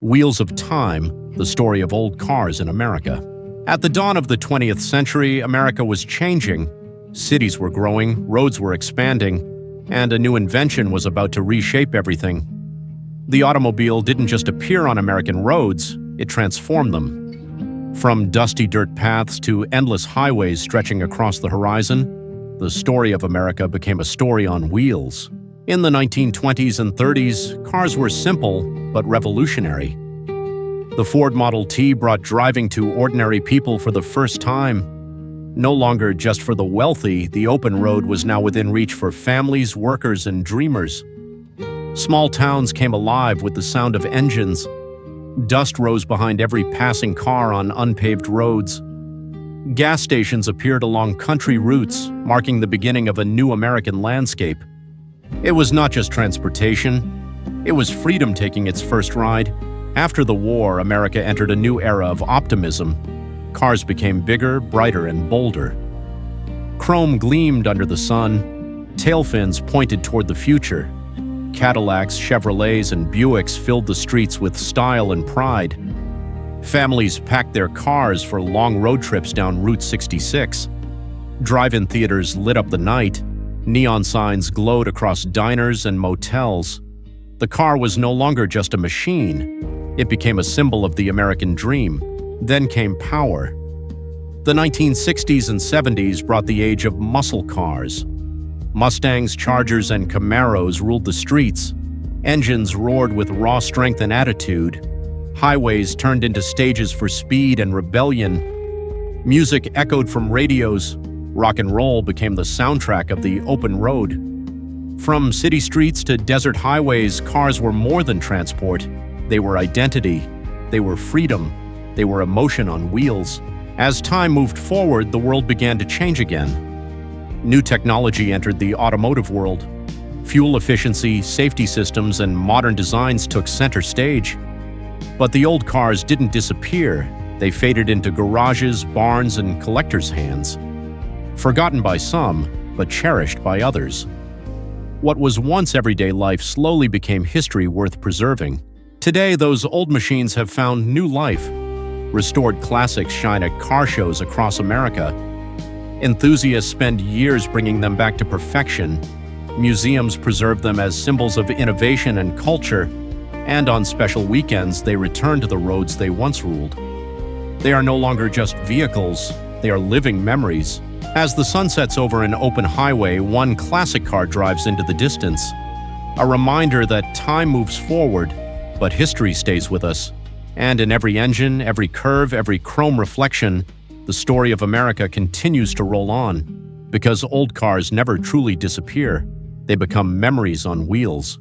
Wheels of Time, the story of old cars in America. At the dawn of the 20th century, America was changing. Cities were growing, roads were expanding, and a new invention was about to reshape everything. The automobile didn't just appear on American roads, it transformed them. From dusty dirt paths to endless highways stretching across the horizon, the story of America became a story on wheels. In the 1920s and 30s, cars were simple but revolutionary. The Ford Model T brought driving to ordinary people for the first time. No longer just for the wealthy, the open road was now within reach for families, workers, and dreamers. Small towns came alive with the sound of engines. Dust rose behind every passing car on unpaved roads. Gas stations appeared along country routes, marking the beginning of a new American landscape. It was not just transportation, it was freedom taking its first ride. After the war, America entered a new era of optimism. Cars became bigger, brighter, and bolder. Chrome gleamed under the sun. Tail fins pointed toward the future. Cadillacs, Chevrolets, and Buicks filled the streets with style and pride. Families packed their cars for long road trips down Route 66. Drive-in theaters lit up the night. Neon signs glowed across diners and motels. The car was no longer just a machine. It became a symbol of the American dream. Then came power. The 1960s and 70s brought the age of muscle cars. Mustangs, Chargers, and Camaros ruled the streets. Engines roared with raw strength and attitude. Highways turned into stages for speed and rebellion. Music echoed from radios. Rock and roll became the soundtrack of the open road. From city streets to desert highways, cars were more than transport. They were identity. They were freedom. They were emotion on wheels. As time moved forward, the world began to change again. New technology entered the automotive world. Fuel efficiency, safety systems, and modern designs took center stage. But the old cars didn't disappear. They faded into garages, barns, and collectors' hands. Forgotten by some, but cherished by others. What was once everyday life slowly became history worth preserving. Today, those old machines have found new life. Restored classics shine at car shows across America. Enthusiasts spend years bringing them back to perfection. Museums preserve them as symbols of innovation and culture. And on special weekends, they return to the roads they once ruled. They are no longer just vehicles, they are living memories. As the sun sets over an open highway, one classic car drives into the distance. A reminder that time moves forward, but history stays with us. And in every engine, every curve, every chrome reflection, the story of America continues to roll on. Because old cars never truly disappear, they become memories on wheels.